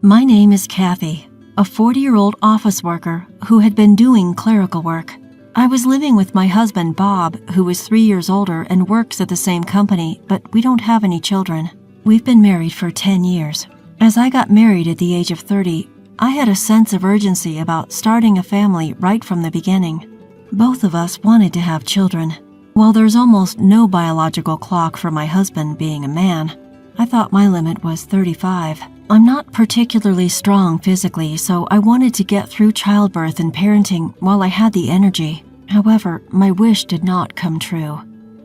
My name is Kathy, a 40-year-old office worker who had been doing clerical work. I was living with my husband, Bob, who is 3 years older and works at the same company, but we don't have any children. We've been married for 10 years. As I got married at the age of 30, I had a sense of urgency about starting a family right from the beginning. Both of us wanted to have children. While there's almost no biological clock for my husband being a man, I thought my limit was 35. I'm not particularly strong physically, so I wanted to get through childbirth and parenting while I had the energy. However, my wish did not come true.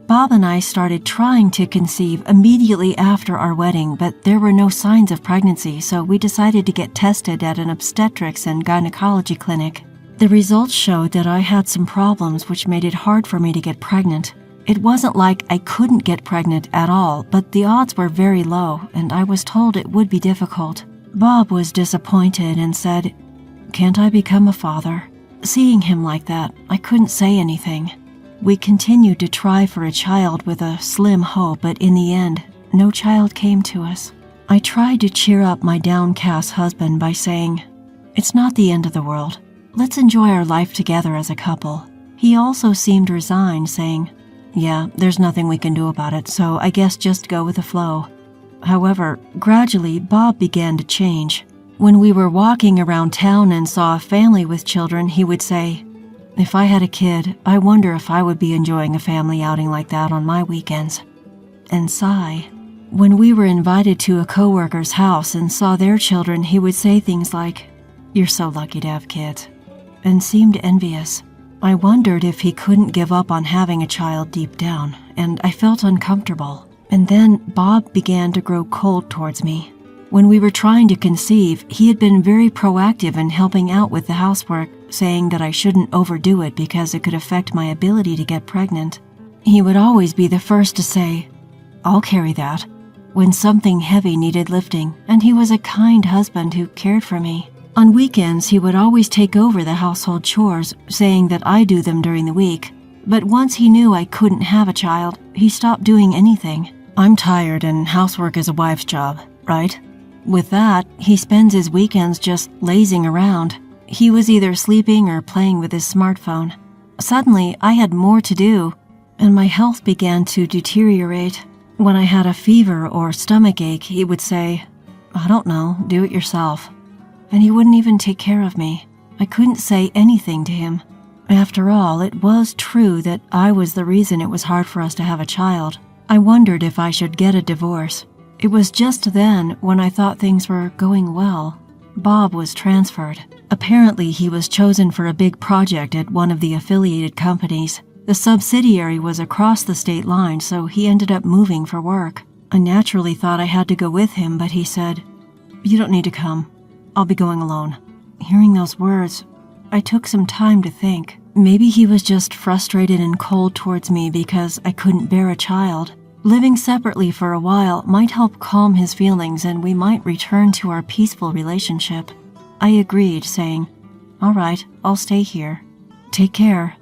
Bob and I started trying to conceive immediately after our wedding, but there were no signs of pregnancy, so we decided to get tested at an obstetrics and gynecology clinic. The results showed that I had some problems which made it hard for me to get pregnant. It wasn't like I couldn't get pregnant at all, but the odds were very low, and I was told it would be difficult. Bob was disappointed and said, "Can't I become a father?" Seeing him like that, I couldn't say anything. We continued to try for a child with a slim hope, but in the end, no child came to us. I tried to cheer up my downcast husband by saying, "It's not the end of the world. Let's enjoy our life together as a couple." He also seemed resigned, saying, "Yeah, there's nothing we can do about it, so I guess just go with the flow." However, gradually, Bob began to change. When we were walking around town and saw a family with children, he would say, "If I had a kid, I wonder if I would be enjoying a family outing like that on my weekends." And sigh. When we were invited to a coworker's house and saw their children, he would say things like, "You're so lucky to have kids," and seemed envious. I wondered if he couldn't give up on having a child deep down, and I felt uncomfortable. And then Bob began to grow cold towards me. When we were trying to conceive, he had been very proactive in helping out with the housework, saying that I shouldn't overdo it because it could affect my ability to get pregnant. He would always be the first to say, "I'll carry that," when something heavy needed lifting, and he was a kind husband who cared for me. On weekends, he would always take over the household chores, saying that I do them during the week. But once he knew I couldn't have a child, he stopped doing anything. I'm tired and housework is a wife's job, right? With that, he spends his weekends just lazing around. He was either sleeping or playing with his smartphone. Suddenly, I had more to do, and my health began to deteriorate. When I had a fever or stomach ache, he would say, "I don't know, do it yourself." And he wouldn't even take care of me. I couldn't say anything to him. After all, it was true that I was the reason it was hard for us to have a child. I wondered if I should get a divorce. It was just then, when I thought things were going well, Bob was transferred. Apparently, he was chosen for a big project at one of the affiliated companies. The subsidiary was across the state line, so he ended up moving for work. I naturally thought I had to go with him, but he said, "You don't need to come. I'll be going alone." Hearing those words, I took some time to think. Maybe he was just frustrated and cold towards me because I couldn't bear a child. Living separately for a while might help calm his feelings and we might return to our peaceful relationship. I agreed, saying, "All right, I'll stay here. Take care."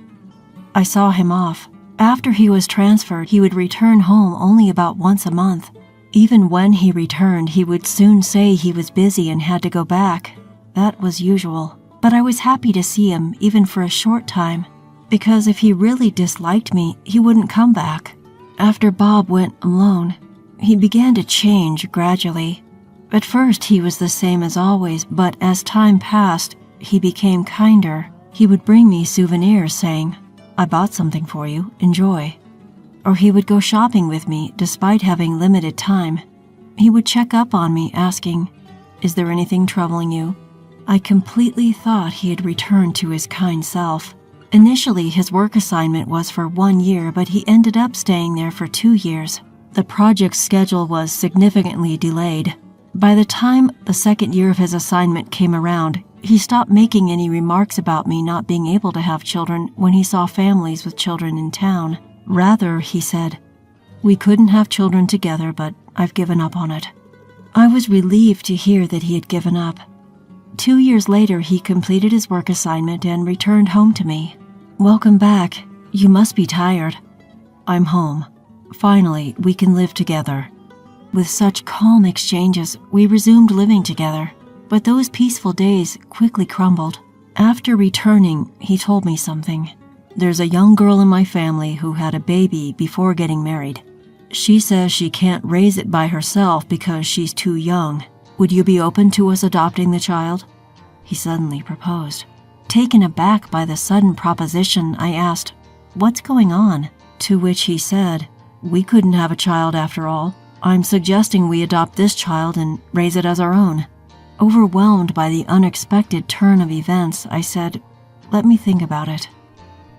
I saw him off. After he was transferred, he would return home only about once a month. Even when he returned, he would soon say he was busy and had to go back. That was usual. But I was happy to see him, even for a short time, because if he really disliked me, he wouldn't come back. After Bob went alone, he began to change gradually. At first, he was the same as always, but as time passed, he became kinder. He would bring me souvenirs saying, "I bought something for you, enjoy." Or he would go shopping with me despite having limited time. He would check up on me asking, "Is there anything troubling you?" I completely thought he had returned to his kind self. Initially, his work assignment was for 1 year, but he ended up staying there for 2 years. The project's schedule was significantly delayed. By the time the second year of his assignment came around, he stopped making any remarks about me not being able to have children when he saw families with children in town. Rather, he said, "We couldn't have children together, but I've given up on it." I was relieved to hear that he had given up. 2 years later, he completed his work assignment and returned home to me. "Welcome back. You must be tired." "I'm home. Finally, we can live together." With such calm exchanges, we resumed living together. But those peaceful days quickly crumbled. After returning, he told me something. There's a young girl in my family who had a baby before getting married. She says she can't raise it by herself because she's too young. Would you be open to us adopting the child? He suddenly proposed. Taken aback by the sudden proposition, I asked, "What's going on?" To which he said, "We couldn't have a child after all. I'm suggesting we adopt this child and raise it as our own." Overwhelmed by the unexpected turn of events, I said, "Let me think about it,"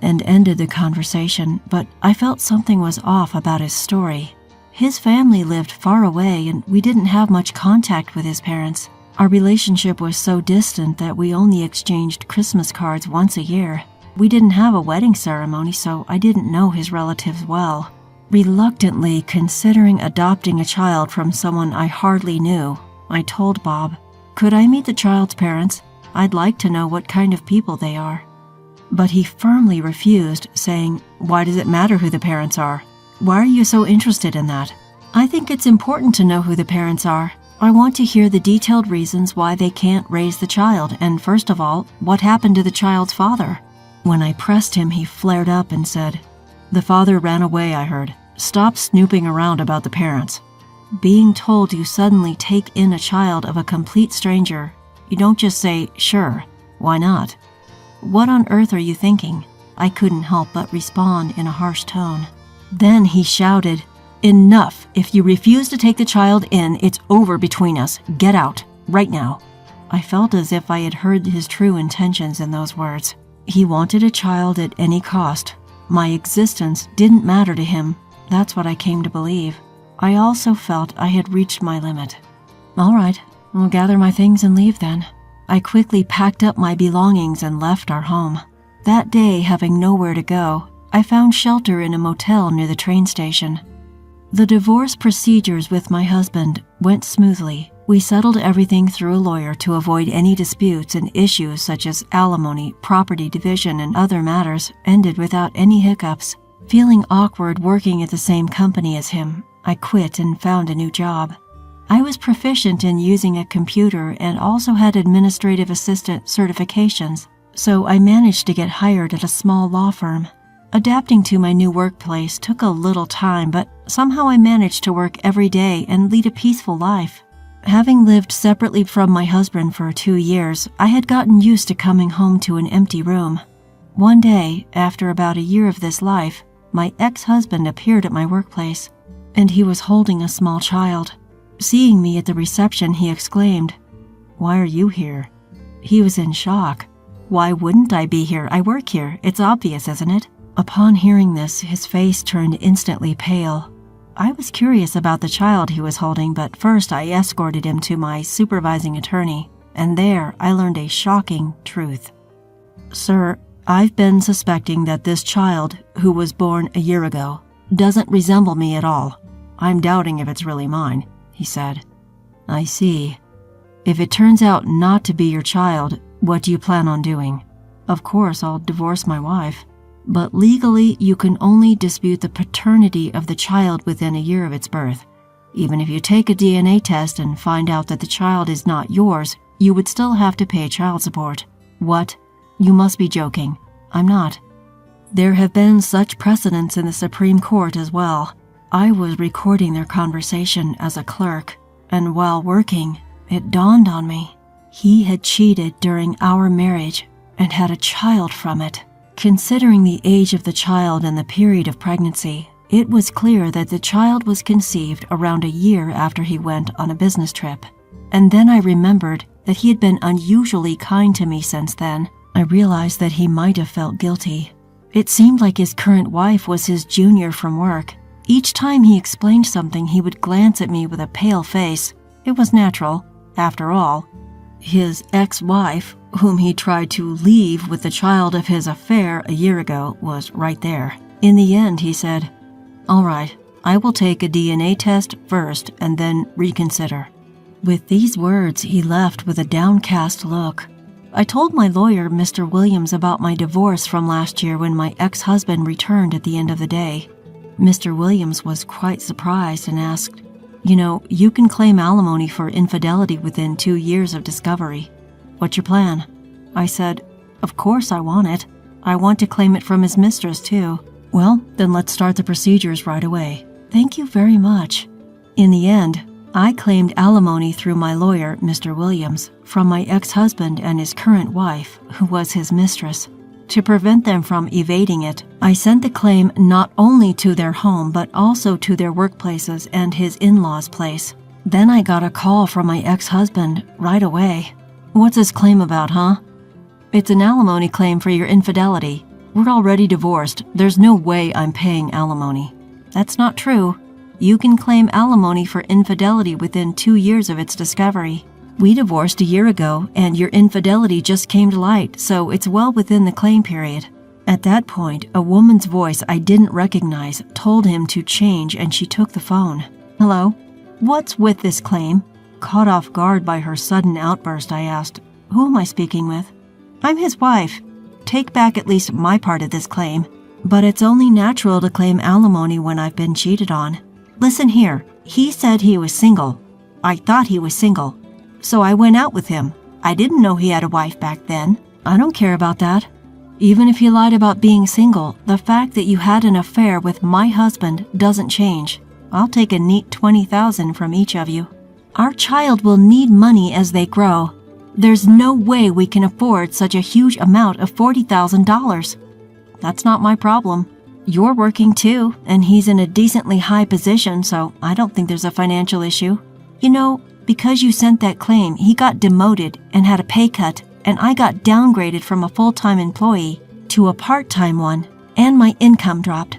and ended the conversation, but I felt something was off about his story. His family lived far away and we didn't have much contact with his parents. Our relationship was so distant that we only exchanged Christmas cards once a year. We didn't have a wedding ceremony, so I didn't know his relatives well. Reluctantly considering adopting a child from someone I hardly knew, I told Bob, "Could I meet the child's parents? I'd like to know what kind of people they are." But he firmly refused, saying, "Why does it matter who the parents are? Why are you so interested in that?" "I think it's important to know who the parents are. I want to hear the detailed reasons why they can't raise the child, and first of all, what happened to the child's father." When I pressed him, he flared up and said, "The father ran away, I heard. Stop snooping around about the parents." Being told you suddenly take in a child of a complete stranger, you don't just say, "Sure, why not?" "What on earth are you thinking?" I couldn't help but respond in a harsh tone. Then he shouted, "Enough! If you refuse to take the child in, it's over between us. Get out, right now." I felt as if I had heard his true intentions in those words. He wanted a child at any cost. My existence didn't matter to him. That's what I came to believe. I also felt I had reached my limit. "All right, I'll gather my things and leave then." I quickly packed up my belongings and left our home. That day, having nowhere to go, I found shelter in a motel near the train station. The divorce procedures with my husband went smoothly. We settled everything through a lawyer to avoid any disputes, and issues such as alimony, property division, and other matters ended without any hiccups. Feeling awkward working at the same company as him, I quit and found a new job. I was proficient in using a computer and also had administrative assistant certifications, so I managed to get hired at a small law firm. Adapting to my new workplace took a little time, but somehow I managed to work every day and lead a peaceful life. Having lived separately from my husband for 2 years, I had gotten used to coming home to an empty room. One day, after about a year of this life, my ex-husband appeared at my workplace, and he was holding a small child. Seeing me at the reception, he exclaimed, "Why are you here?" He was in shock. "Why wouldn't I be here? I work here. It's obvious, isn't it?" Upon hearing this, his face turned instantly pale. I was curious about the child he was holding, but first I escorted him to my supervising attorney, and there I learned a shocking truth. "Sir, I've been suspecting that this child, who was born a year ago, doesn't resemble me at all. I'm doubting if it's really mine," he said. "I see. If it turns out not to be your child, what do you plan on doing?" "Of course, I'll divorce my wife. But legally, you can only dispute the paternity of the child within a year of its birth. Even if you take a DNA test and find out that the child is not yours, you would still have to pay child support." "What? You must be joking." "I'm not. There have been such precedents in the Supreme Court as well." I was recording their conversation as a clerk, and while working, it dawned on me. He had cheated during our marriage and had a child from it. Considering the age of the child and the period of pregnancy, it was clear that the child was conceived around a year after he went on a business trip. And then I remembered that he had been unusually kind to me since then. I realized that he might have felt guilty. It seemed like his current wife was his junior from work. Each time he explained something, he would glance at me with a pale face. It was natural, after all. His ex-wife, whom he tried to leave with the child of his affair a year ago, was right there. In the end, he said, "All right, I will take a DNA test first and then reconsider." With these words, he left with a downcast look. I told my lawyer, Mr. Williams, about my divorce from last year when my ex-husband returned at the end of the day. Mr. Williams was quite surprised and asked, You know, you can claim alimony for infidelity within 2 years of discovery. What's your plan? I said, of course I want it. I want to claim it from his mistress too. Well, then let's start the procedures right away. Thank you very much. In the end, I claimed alimony through my lawyer, Mr. Williams, from my ex-husband and his current wife, who was his mistress. To prevent them from evading it, I sent the claim not only to their home but also to their workplaces and his in-laws' place. Then I got a call from my ex-husband right away. What's his claim about, huh? It's an alimony claim for your infidelity. We're already divorced. There's no way I'm paying alimony. That's not true. You can claim alimony for infidelity within 2 years of its discovery. We divorced a year ago, and your infidelity just came to light, so it's well within the claim period. At that point, a woman's voice I didn't recognize told him to change, and she took the phone. Hello? What's with this claim? Caught off guard by her sudden outburst, I asked, who am I speaking with? I'm his wife. Take back at least my part of this claim. But it's only natural to claim alimony when I've been cheated on. Listen here, he said he was single. I thought he was single. So I went out with him. I didn't know he had a wife back then. I don't care about that. Even if you lied about being single, the fact that you had an affair with my husband doesn't change. I'll take a neat $20,000 from each of you. Our child will need money as they grow. There's no way we can afford such a huge amount of $40,000. That's not my problem. You're working too, and he's in a decently high position, so I don't think there's a financial issue. You know, because you sent that claim, he got demoted and had a pay cut, and I got downgraded from a full-time employee to a part-time one, and my income dropped.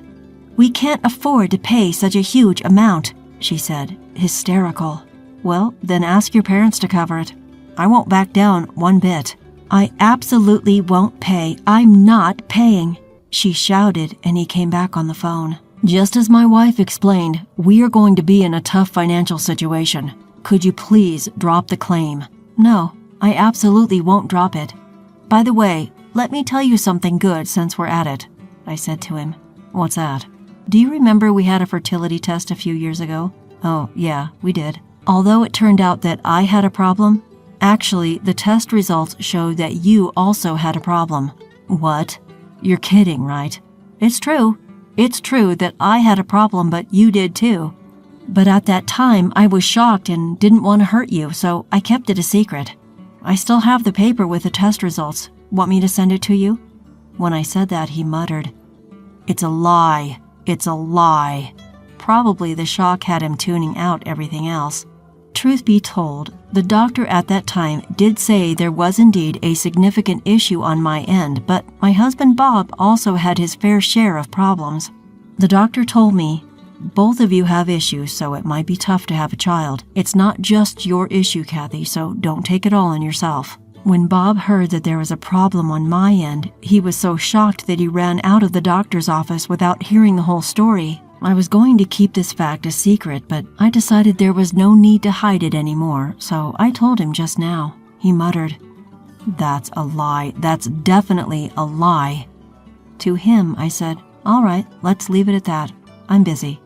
We can't afford to pay such a huge amount, she said, hysterical. Well, then ask your parents to cover it. I won't back down one bit. I absolutely won't pay. I'm not paying, she shouted, and he came back on the phone. Just as my wife explained, we are going to be in a tough financial situation. Could you please drop the claim? No, I absolutely won't drop it. By the way, let me tell you something good since we're at it, I said to him. What's that? Do you remember we had a fertility test a few years ago? Oh, yeah, we did. Although it turned out that I had a problem, actually, the test results showed that you also had a problem. What? You're kidding, right? It's true. It's true that I had a problem, but you did too. But at that time, I was shocked and didn't want to hurt you, so I kept it a secret. I still have the paper with the test results. Want me to send it to you? When I said that, he muttered, It's a lie. It's a lie. Probably the shock had him tuning out everything else. Truth be told, the doctor at that time did say there was indeed a significant issue on my end, but my husband Bob also had his fair share of problems. The doctor told me, both of you have issues, so it might be tough to have a child. It's not just your issue, Kathy, so don't take it all on yourself. When Bob heard that there was a problem on my end, he was so shocked that he ran out of the doctor's office without hearing the whole story. I was going to keep this fact a secret, but I decided there was no need to hide it anymore, so I told him just now. He muttered, That's a lie. That's definitely a lie. To him, I said, All right, let's leave it at that. I'm busy.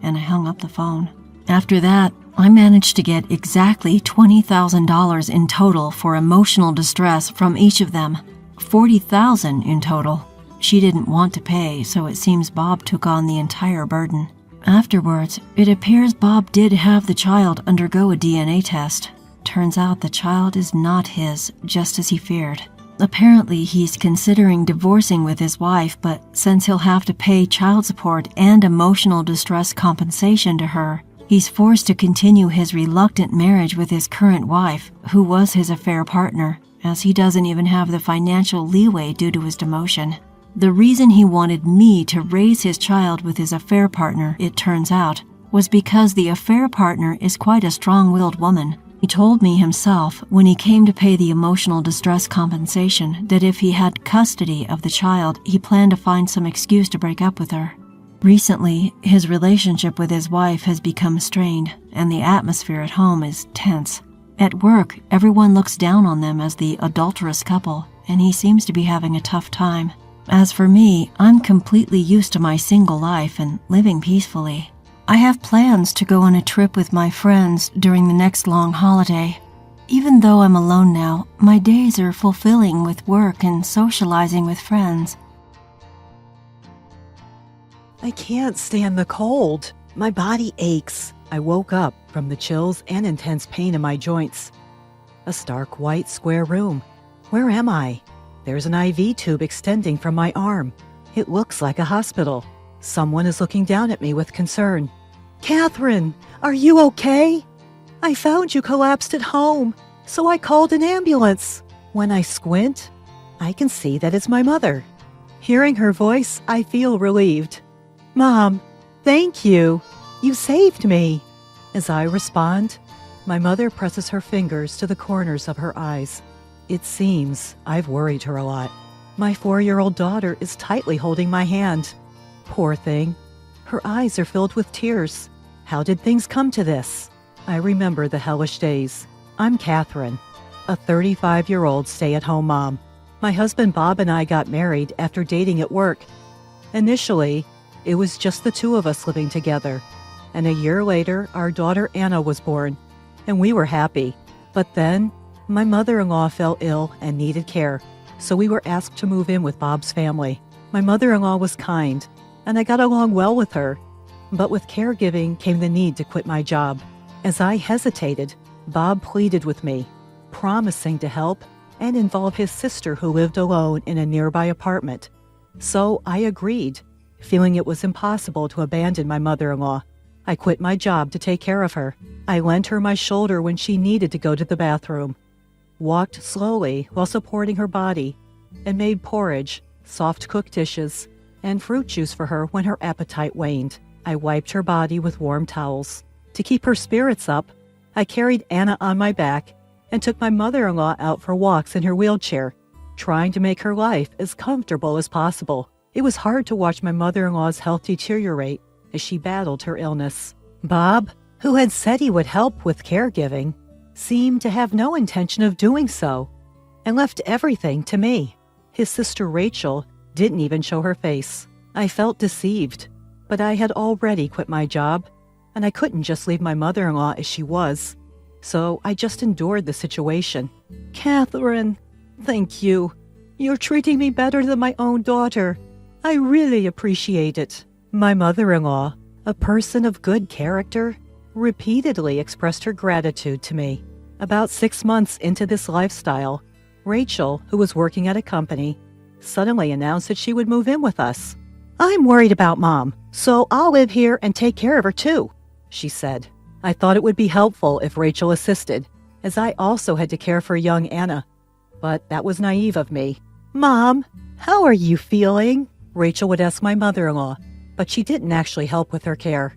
And I hung up the phone. After that, I managed to get exactly $20,000 in total for emotional distress from each of them. $40,000 in total. She didn't want to pay, so it seems Bob took on the entire burden. Afterwards, it appears Bob did have the child undergo a DNA test. Turns out the child is not his, just as he feared. Apparently, he's considering divorcing with his wife, but since he'll have to pay child support and emotional distress compensation to her, he's forced to continue his reluctant marriage with his current wife, who was his affair partner, as he doesn't even have the financial leeway due to his demotion. The reason he wanted me to raise his child with his affair partner, it turns out, was because the affair partner is quite a strong-willed woman. He told me himself, when he came to pay the emotional distress compensation, that if he had custody of the child, he planned to find some excuse to break up with her. Recently, his relationship with his wife has become strained, and the atmosphere at home is tense. At work, everyone looks down on them as the adulterous couple, and he seems to be having a tough time. As for me, I'm completely used to my single life and living peacefully. I have plans to go on a trip with my friends during the next long holiday. Even though I'm alone now, my days are fulfilling with work and socializing with friends. I can't stand the cold. My body aches. I woke up from the chills and intense pain in my joints. A stark white square room. Where am I? There's an IV tube extending from my arm. It looks like a hospital. Someone is looking down at me with concern. Catherine, are you okay? I found you collapsed at home, so I called an ambulance. When I squint, I can see that it's my mother. Hearing her voice, I feel relieved. Mom, thank you. You saved me. As I respond, my mother presses her fingers to the corners of her eyes. It seems I've worried her a lot. My 4-year-old daughter is tightly holding my hand. Poor thing. Her eyes are filled with tears. How did things come to this? I remember the hellish days. I'm Catherine, a 35-year-old stay-at-home mom. My husband Bob and I got married after dating at work. Initially, it was just the two of us living together. And a year later, our daughter Anna was born, and we were happy. But then, my mother-in-law fell ill and needed care, so we were asked to move in with Bob's family. My mother-in-law was kind, and I got along well with her. But with caregiving came the need to quit my job. As I hesitated, Bob pleaded with me, promising to help and involve his sister who lived alone in a nearby apartment. So I agreed, feeling it was impossible to abandon my mother-in-law. I quit my job to take care of her. I lent her my shoulder when she needed to go to the bathroom, walked slowly while supporting her body, and made porridge, soft-cooked dishes, and fruit juice for her when her appetite waned. I wiped her body with warm towels. To keep her spirits up, I carried Anna on my back and took my mother-in-law out for walks in her wheelchair, trying to make her life as comfortable as possible. It was hard to watch my mother-in-law's health deteriorate as she battled her illness. Bob, who had said he would help with caregiving, seemed to have no intention of doing so and left everything to me. His sister Rachel didn't even show her face. I felt deceived, but I had already quit my job, and I couldn't just leave my mother-in-law as she was. So I just endured the situation. Catherine, thank you. You're treating me better than my own daughter. I really appreciate it. My mother-in-law, a person of good character, repeatedly expressed her gratitude to me. About 6 months into this lifestyle, Rachel, who was working at a company, suddenly announced that she would move in with us. I'm worried about Mom, so I'll live here and take care of her too, she said. I thought it would be helpful if Rachel assisted, as I also had to care for young Anna. But that was naive of me. Mom, how are you feeling? Rachel would ask my mother-in-law, but she didn't actually help with her care.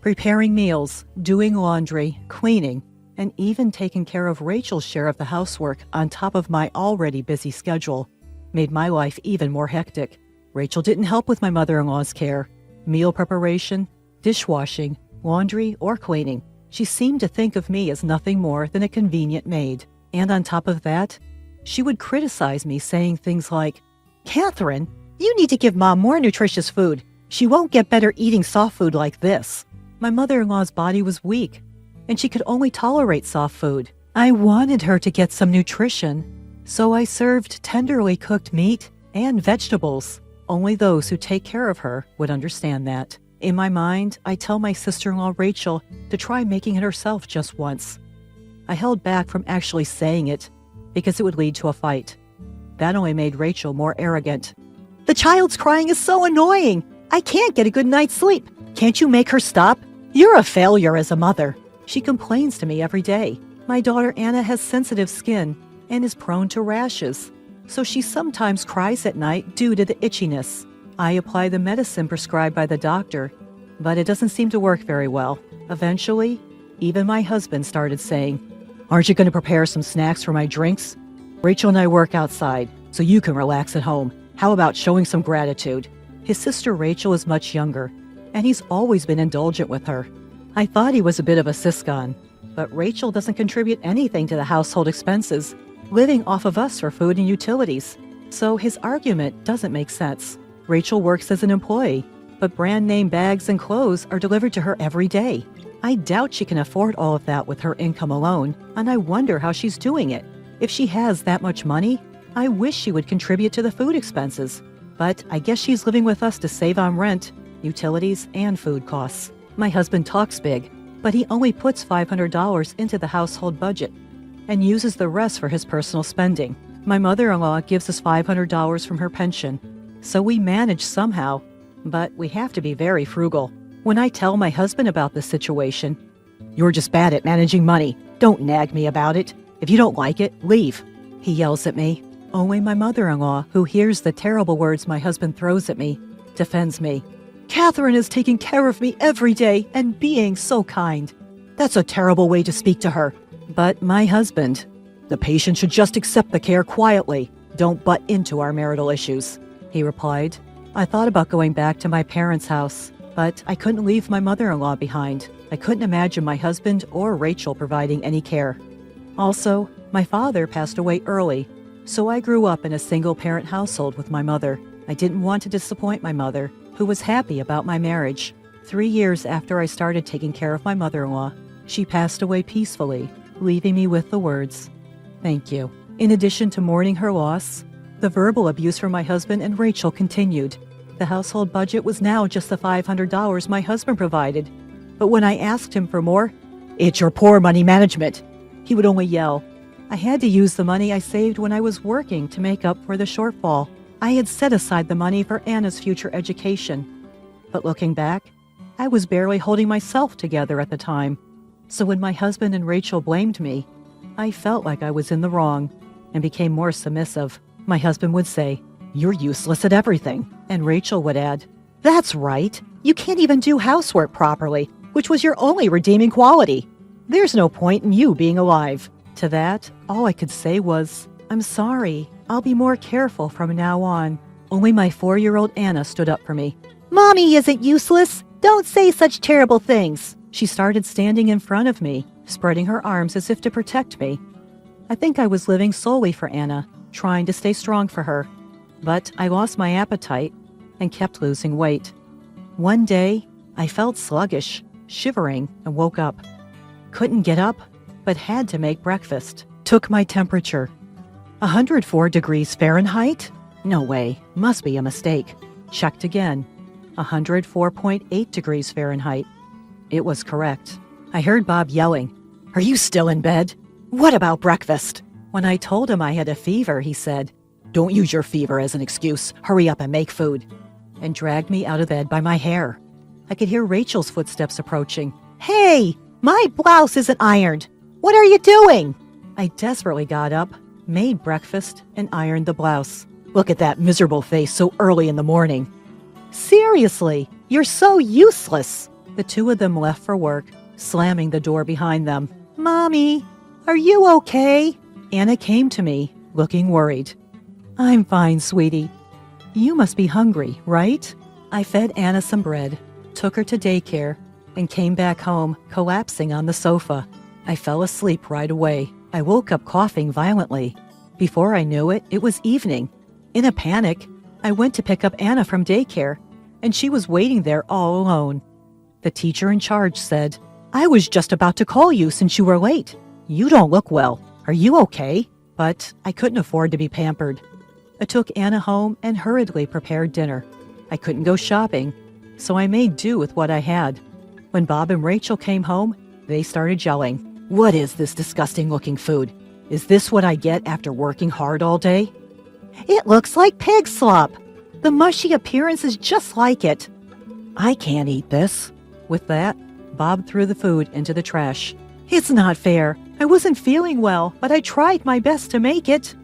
Preparing meals, doing laundry, cleaning, and even taking care of Rachel's share of the housework on top of my already busy schedule made my life even more hectic. Rachel didn't help with my mother-in-law's care, meal preparation, dishwashing, laundry, or cleaning. She seemed to think of me as nothing more than a convenient maid. And on top of that, she would criticize me, saying things like, Catherine, you need to give Mom more nutritious food. She won't get better eating soft food like this. My mother-in-law's body was weak, and she could only tolerate soft food. I wanted her to get some nutrition, so I served tenderly cooked meat and vegetables. Only those who take care of her would understand that. In my mind, I tell my sister-in-law Rachel to try making it herself just once. I held back from actually saying it because it would lead to a fight. That only made Rachel more arrogant. The child's crying is so annoying. I can't get a good night's sleep. Can't you make her stop? You're a failure as a mother. She complains to me every day. My daughter Anna has sensitive skin and is prone to rashes, so she sometimes cries at night due to the itchiness. I apply the medicine prescribed by the doctor, but it doesn't seem to work very well. Eventually, even my husband started saying, Aren't you going to prepare some snacks for my drinks? Rachel and I work outside, so you can relax at home. How about showing some gratitude? His sister Rachel is much younger, and he's always been indulgent with her. I thought he was a bit of a siscon, but Rachel doesn't contribute anything to the household expenses, living off of us for food and utilities. So his argument doesn't make sense. Rachel works as an employee, but brand name bags and clothes are delivered to her every day. I doubt she can afford all of that with her income alone, and I wonder how she's doing it. If she has that much money, I wish she would contribute to the food expenses. But I guess she's living with us to save on rent, utilities, and food costs. My husband talks big, but he only puts $500 into the household budget and uses the rest for his personal spending. My mother-in-law gives us $500 from her pension, so we manage somehow, but we have to be very frugal. When I tell my husband about this situation, "You're just bad at managing money. Don't nag me about it. If you don't like it, leave," he yells at me. Only my mother-in-law, who hears the terrible words my husband throws at me, defends me. "Catherine is taking care of me every day and being so kind. That's a terrible way to speak to her." But my husband, "The patient should just accept the care quietly. Don't butt into our marital issues," he replied. I thought about going back to my parents' house, but I couldn't leave my mother-in-law behind. I couldn't imagine my husband or Rachel providing any care. Also, my father passed away early, so I grew up in a single-parent household with my mother. I didn't want to disappoint my mother, who was happy about my marriage. 3 years after I started taking care of my mother-in-law, she passed away peacefully, leaving me with the words, "Thank you." In addition to mourning her loss, the verbal abuse from my husband and Rachel continued. The household budget was now just the $500 my husband provided. But when I asked him for more, "It's your poor money management," he would only yell. I had to use the money I saved when I was working to make up for the shortfall. I had set aside the money for Anna's future education. But looking back, I was barely holding myself together at the time. So when my husband and Rachel blamed me, I felt like I was in the wrong and became more submissive. My husband would say, "You're useless at everything." And Rachel would add, "That's right. You can't even do housework properly, which was your only redeeming quality. There's no point in you being alive." To that, all I could say was, "I'm sorry. I'll be more careful from now on." Only my 4-year-old Anna stood up for me. "Mommy isn't useless. Don't say such terrible things." She started standing in front of me, spreading her arms as if to protect me. I think I was living solely for Anna, trying to stay strong for her. But I lost my appetite and kept losing weight. One day, I felt sluggish, shivering, and woke up. Couldn't get up, but had to make breakfast. Took my temperature. 104 degrees Fahrenheit? No way, must be a mistake. Checked again. 104.8 degrees Fahrenheit. It was correct. I heard Bob yelling, "Are you still in bed? What about breakfast?" When I told him I had a fever, he said, "Don't use your fever as an excuse. Hurry up and make food," and dragged me out of bed by my hair. I could hear Rachel's footsteps approaching. "Hey, my blouse isn't ironed. What are you doing?" I desperately got up, made breakfast, and ironed the blouse. "Look at that miserable face so early in the morning." "Seriously, you're so useless." The two of them left for work, slamming the door behind them. "Mommy, are you okay?" Anna came to me, looking worried. "I'm fine, sweetie. You must be hungry, right?" I fed Anna some bread, took her to daycare, and came back home, collapsing on the sofa. I fell asleep right away. I woke up coughing violently. Before I knew it, it was evening. In a panic, I went to pick up Anna from daycare, and she was waiting there all alone. The teacher in charge said, "I was just about to call you since you were late. You don't look well. Are you okay?" But I couldn't afford to be pampered. I took Anna home and hurriedly prepared dinner. I couldn't go shopping, so I made do with what I had. When Bob and Rachel came home, they started yelling, "What is this disgusting-looking food? Is this what I get after working hard all day?" "It looks like pig slop. The mushy appearance is just like it." "I can't eat this." With that, Bob threw the food into the trash. "It's not fair. I wasn't feeling well, but I tried my best to make it."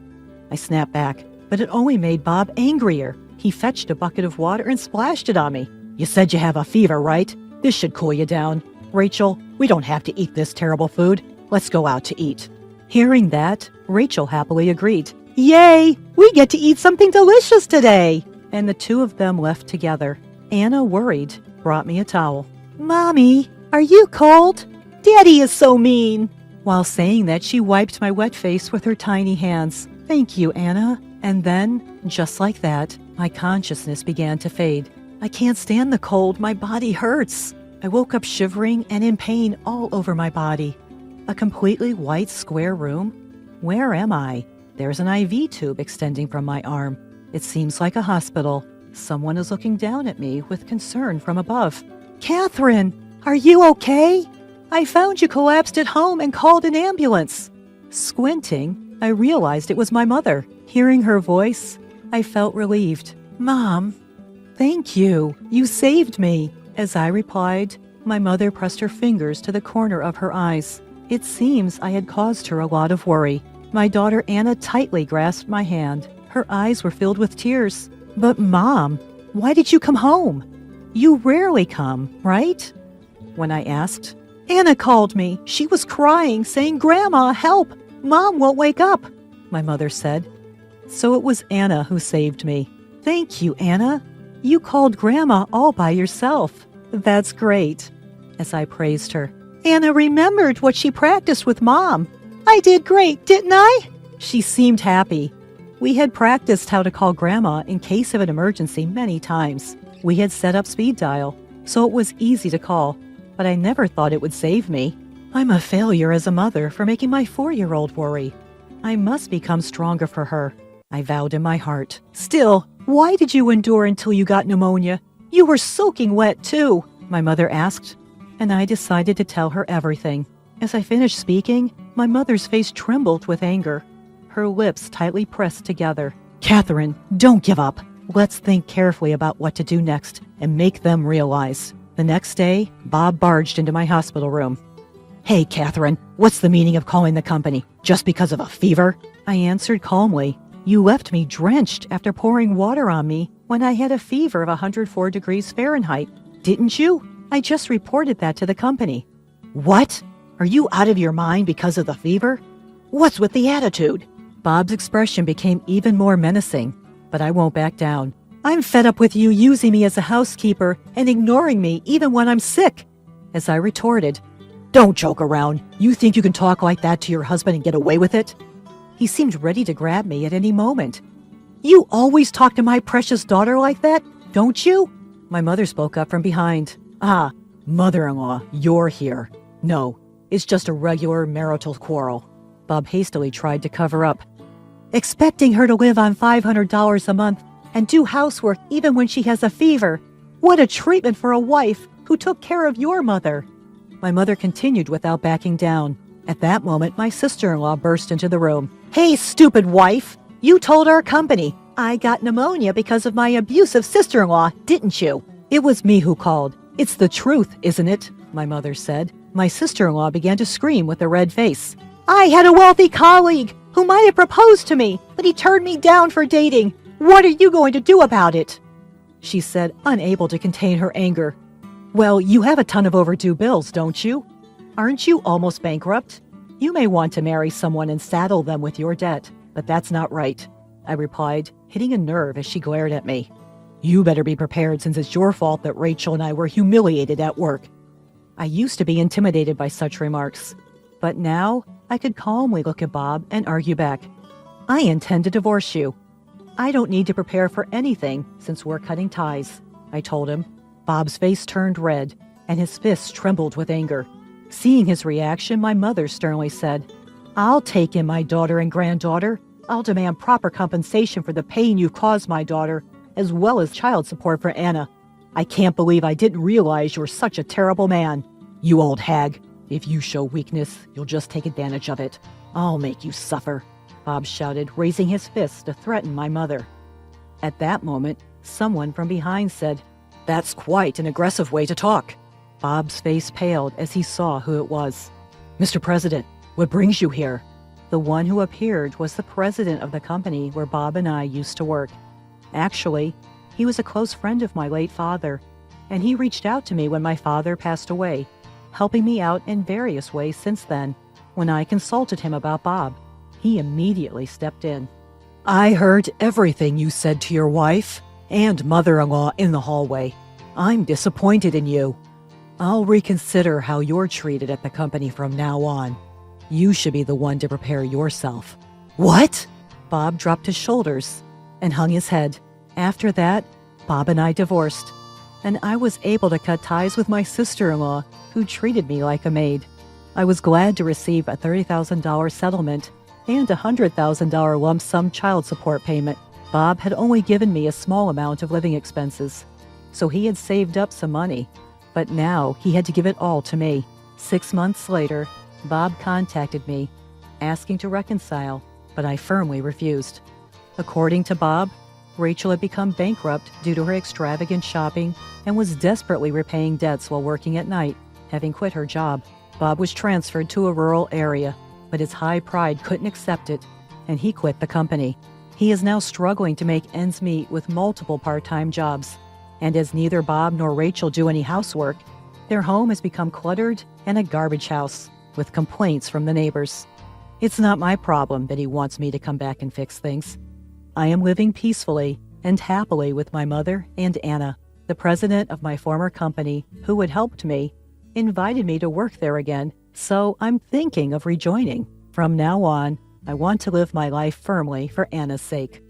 I snapped back, but it only made Bob angrier. He fetched a bucket of water and splashed it on me. "You said you have a fever, right? This should cool you down. Rachel, we don't have to eat this terrible food. Let's go out to eat." Hearing that, Rachel happily agreed. "Yay! We get to eat something delicious today!" And the two of them left together. Anna, worried, brought me a towel. "Mommy, are you cold? Daddy is so mean." While saying that, she wiped my wet face with her tiny hands. "Thank you, Anna." And then, just like that, my consciousness began to fade. I can't stand the cold. My body hurts. I woke up shivering and in pain all over my body. A completely white square room? Where am I? There's an IV tube extending from my arm. It seems like a hospital. Someone is looking down at me with concern from above. Catherine, are you okay? I found you collapsed at home and called an ambulance. Squinting, I realized it was my mother. Hearing her voice, I felt relieved. Mom, thank you. You saved me. As I replied, my mother pressed her fingers to the corner of her eyes. It seems I had caused her a lot of worry. My daughter Anna tightly grasped my hand. Her eyes were filled with tears. But Mom, why did you come home? You rarely come, right? When I asked, Anna called me. She was crying, saying, Grandma, help! Mom won't wake up, my mother said. So it was Anna who saved me. Thank you, Anna. You called Grandma all by yourself. That's great. As I praised her, Anna remembered what she practiced with Mom. I did great, didn't I? She seemed happy. We had practiced how to call Grandma in case of an emergency many times. We had set up speed dial, so it was easy to call, but I never thought it would save me. I'm a failure as a mother for making my 4-year-old worry. I must become stronger for her, I vowed in my heart. Still, why did you endure until you got pneumonia? You were soaking wet, too, my mother asked, and I decided to tell her everything. As I finished speaking, my mother's face trembled with anger. Her lips tightly pressed together. Catherine, don't give up. Let's think carefully about what to do next and make them realize. The next day, Bob barged into my hospital room. Hey, Catherine, what's the meaning of calling the company? Just because of a fever? I answered calmly. You left me drenched after pouring water on me when I had a fever of 104 degrees Fahrenheit, didn't you? I just reported that to the company. What? Are you out of your mind because of the fever? What's with the attitude? Bob's expression became even more menacing, but I won't back down. I'm fed up with you using me as a housekeeper and ignoring me even when I'm sick. As I retorted, don't joke around. You think you can talk like that to your husband and get away with it? He seemed ready to grab me at any moment. You always talk to my precious daughter like that, don't you? My mother spoke up from behind. Ah, mother-in-law, you're here. No, it's just a regular marital quarrel. Bob hastily tried to cover up. Expecting her to live on $500 a month and do housework even when she has a fever. What a treatment for a wife who took care of your mother. My mother continued without backing down. At that moment, my sister-in-law burst into the room. Hey, stupid wife! You told our company I got pneumonia because of my abusive sister-in-law, didn't you? It was me who called. It's the truth, isn't it? My mother said. My sister-in-law began to scream with a red face. I had a wealthy colleague who might have proposed to me, but he turned me down for dating. What are you going to do about it? She said, unable to contain her anger. Well, you have a ton of overdue bills, don't you? Aren't you almost bankrupt? You may want to marry someone and saddle them with your debt, but that's not right, I replied, hitting a nerve as she glared at me. You better be prepared since it's your fault that Rachel and I were humiliated at work. I used to be intimidated by such remarks, but now I could calmly look at Bob and argue back. I intend to divorce you. I don't need to prepare for anything since we're cutting ties, I told him. Bob's face turned red, and his fists trembled with anger. Seeing his reaction, my mother sternly said, I'll take in my daughter and granddaughter. I'll demand proper compensation for the pain you caused my daughter, as well as child support for Anna. I can't believe I didn't realize you're such a terrible man. You old hag. If you show weakness, you'll just take advantage of it. I'll make you suffer, Bob shouted, raising his fist to threaten my mother. At that moment, someone from behind said, That's quite an aggressive way to talk. Bob's face paled as he saw who it was. Mr. President, what brings you here? The one who appeared was the president of the company where Bob and I used to work. Actually, he was a close friend of my late father, and he reached out to me when my father passed away, helping me out in various ways since then. When I consulted him about Bob, he immediately stepped in. I heard everything you said to your wife and mother-in-law in the hallway. I'm disappointed in you. I'll reconsider how you're treated at the company from now on. You should be the one to prepare yourself. What? Bob dropped his shoulders and hung his head. After that, Bob and I divorced. and I was able to cut ties with my sister-in-law, who treated me like a maid. I was glad to receive a $30,000 settlement and a $100,000 lump sum child support payment. Bob had only given me a small amount of living expenses, so he had saved up some money, but now he had to give it all to me. 6 months later, Bob contacted me, asking to reconcile, but I firmly refused. According to Bob, Rachel had become bankrupt due to her extravagant shopping and was desperately repaying debts while working at night, having quit her job. Bob was transferred to a rural area, but his high pride couldn't accept it, and he quit the company. He is now struggling to make ends meet with multiple part-time jobs, and as neither Bob nor Rachel do any housework, their home has become cluttered and a garbage house, with complaints from the neighbors. It's not my problem that he wants me to come back and fix things. I am living peacefully and happily with my mother and Anna. The president of my former company, who had helped me, invited me to work there again, so I'm thinking of rejoining. From now on, I want to live my life firmly for Anna's sake.